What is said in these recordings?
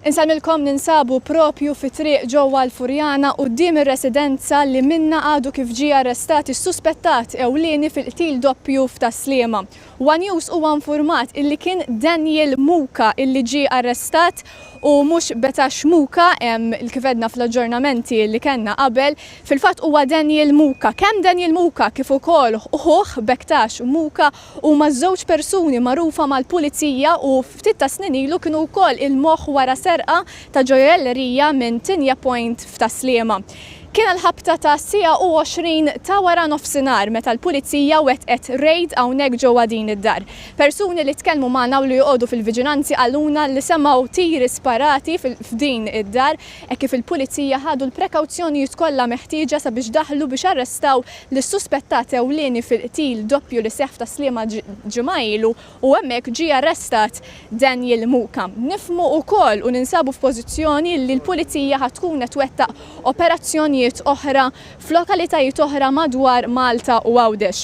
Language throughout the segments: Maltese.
Insalmilkom ninsabu propju fi triq ġewwa l-Furjana quddiem ir-residenza li minna għadu kif ġie arrestat is-suspettat ewlieni fil-qtil doppju f'Taslima. One News huwa infurmat illi kien Daniel Muka illi ġie arrestat u mhux Betax Muka kif edna fl-aġġornamenti li kellna qabel, fil-fatt huwa Daniel Muka. Kemm Daniel Muka kif ukoll uħuh Betax Muka huma żewġ persuni magħrufa mal-pulizija u ftit ta' snin ilu kienu wkoll il-moħħ wara serqa ta' ġojellerija minn Tinja Point f'Taslima. Kien l-ħabta ta' sija u 20 ta' wara nofsinhar meta l-pulizija wettqet rejd hawnhekk ġewwa din id-dar. Persuni li tkellmu magħna u li joqogħdu fil-viġilanzi għaluna li semgħu tiri sparati f'din id-dar hekk kif il-pulizija ħadu l-prekawzjonijiet kollha meħtieġa sabiex daħlu biex arrestaw lis-suspettat ewlieni fil-qtil doppju li seħħ f'Taslima ġimgħa ilu u hemmhekk ġie arrestat Daniel Muka. Nifhmu wkoll u ninsabu f'pożizzjoni li l-pulizija ħad tkun qed twettaq operazzjoni oħra f'lokalitajiet oħra madwar Malta u Għawdex.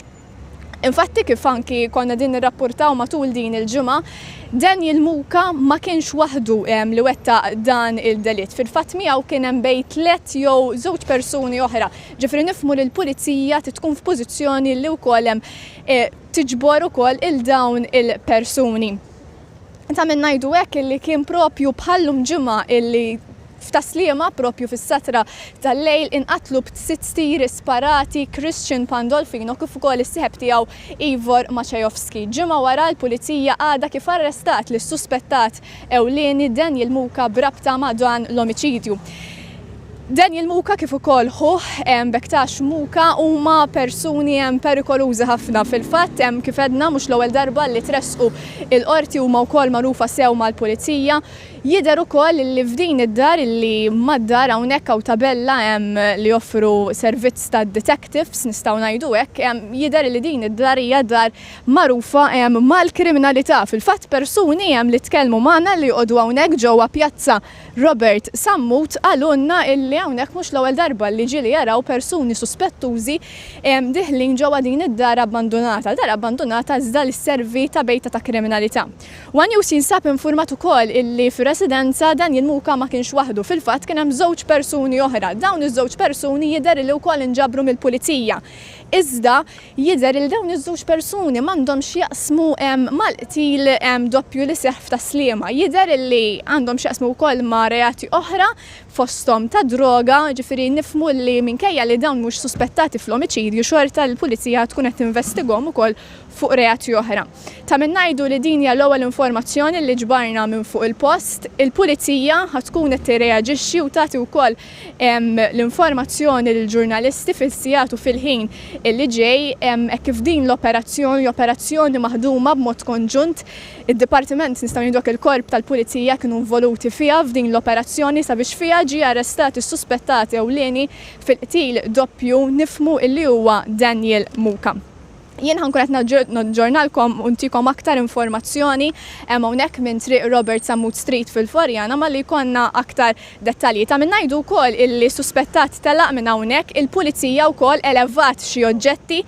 Infatti kif anki konna din nirrapportaw matul din il-ġimgħa, Daniel Muka ma kienx waħdu li wettaq dan il-delitt. Fil-fatt miegħu kien hemm bejn 3 jew 2 persuni oħra. Ġifieri nifhmu li l-pulizija tkun f'pożizzjoni li wkoll hemm tiġbor ukoll il-dawn il-persuni. Ta' minn ngħidu hekk illi kien propju bħallum ġimgħa illi f'Taslima propju fis-satra tal-lejl inqatlu b'6 tieri sparati Christian Pandolfino kif ukoll is-sieħeb tiegħu Ivor Maciejowski. Ġimgħa wara l-pulizija għadha kif arrestat lis-suspettat ewlieni Daniel Muka b'rabta ma' dan l-omiċidju. Daniel Muka kif ukoll Betax Muka huma persuni perikolużi ħafna fil-fatt kif edna mhux l-ewwel darba li tressqu il-qorti huma wkoll magħrufa sew mal-pulizija. Jidher ukoll li f'din id-dar li mad-dar hawnhekk hawn tabella li joffru servizz ta' detectives nistgħu ngħidu hekk, jidher li din id-dar hija dar magħrufa mal-kriminalità. Fil-fatt persuni li tkellmu magħna li jqogħdu hawnhekk ġewwa Pjazza Robert Sammut għalunna illi hawnhekk mhux l-ewwel darba li ġieli jaraw persuni suspettużi diħlin ġewwa din id-dar abbandonata. Dar abbandonata iżda li sservi ta' bejta ta' kriminalità. One News jinsab infurmat ukoll illi residenza Daniel Muka ma kienx waħdu. Fil-fatt kien hemm 2 persuni oħra. Dawn iż-2 persuni jidher li wkoll inġabru mill-pulizija. Iżda jidher li dawn iż-2 persuni m'għandhomx jaqsmu mal-qtil doppju li seħħ f'Taslima. Jidher li għandhom x'jaqsmu wkoll ma' reati oħra fosthom ta' droga, ġifieri nifhmu li minkejja li dawn mhux suspettati fl-omiċidju xorta l-pulizija tkun qed tinvestigahom ukoll fuq reati oħra. Ta' min ngħidu li din hija l-ewwel informazzjoni li ġbarna minn fuq il-post, il-pulizija ħatkun qed tirreaġixxi u tagħti wkoll l-informazzjoni lill-ġurnalisti fis-sigħat u fil-ħin illi ġej hekk kif din l-operazzjoni maħduma b'mod konġunt. Id-dipartiment nistgħu ngħidu il-korp tal-pulizija kienu involuti fiha f'din l-operazzjoni sabiex fiha ġie arrestat is-suspettat ewlieni fil-qtil doppju nifhmu illi huwa Daniel Muka. Jien ħankun qed naġġornalkom u ntikom aktar informazzjoni hawnhekk minn triq Robert Sammut Street fil-Furjana ma li jkollna aktar dettalji. Ta' min ngħidu wkoll illi suspettat telaq minn hawnhekk, il-pulizija wkoll elevat xi oġġetti.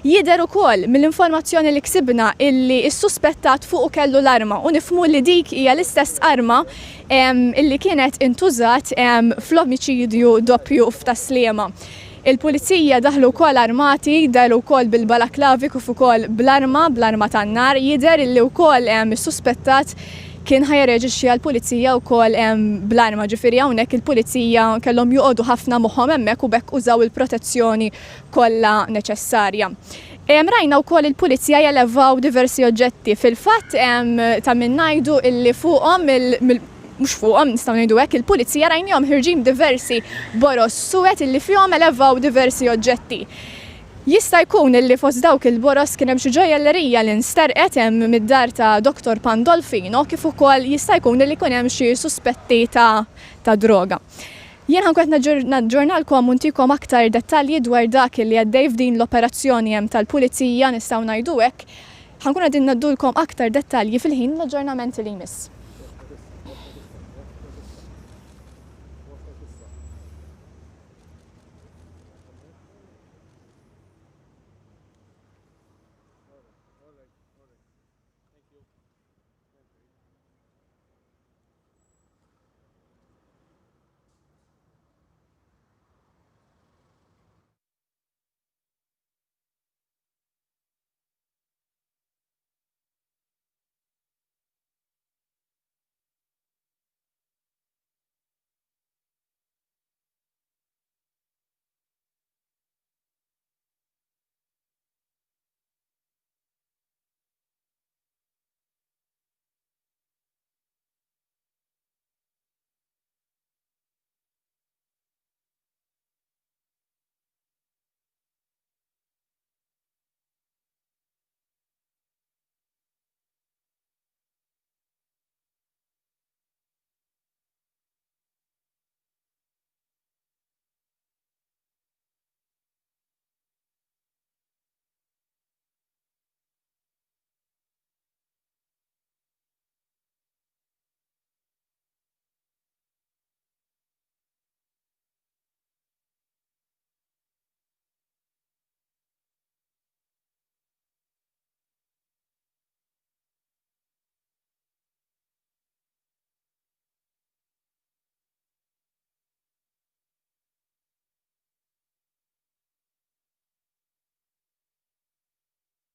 Jidher ukoll mill-informazzjoni li ksibna illi s-suspettat fuq kellu l-arma u nifhmu li dik hija l-istess arma illi kienet intużat fl-omiċidju doppju f'Taslima. Il-pulizija daħlu wkoll armati, daħlu wkoll bil-balaklavi kif ukoll bl-arma tan-nar. Jidher li wkoll is-suspettat kien ħajreġixxi għall-pulizija wkoll bl-arma. Ġifieri hawnhekk il-pulizija kellhom joqogħdu ħafna moħħhom hemmhekk u bekk użaw il-protezzjoni kollha neċessarja. Rajna wkoll il-pulizija jelevaw diversi oġġetti. Fil-fatt ta' min ngħidu illi fuqhom mhux fuqhom nistgħu ngħidu hekk, il-pulizija rajnihom ħirġin diversi boros suwed illi fihom elevaw diversi oġġetti. Jista' jkun illi fost dawk il-boros kien hemm xi ġojellerija li nsterqet mid-dar ta' Dr. Pandolfino kif ukoll jista' jkun illi jkun hemm xi suspetti ta' droga. Jien ħankun qed naġġornalkom u ntikom aktar dettalji dwar dak li għaddej f'din l-operazzjoni tal-pulizija nistgħu ngħidu hekk. Ħankun qegħdin naddulkom aktar dettalji fil-ħin l-aġġornamenti li jmiss.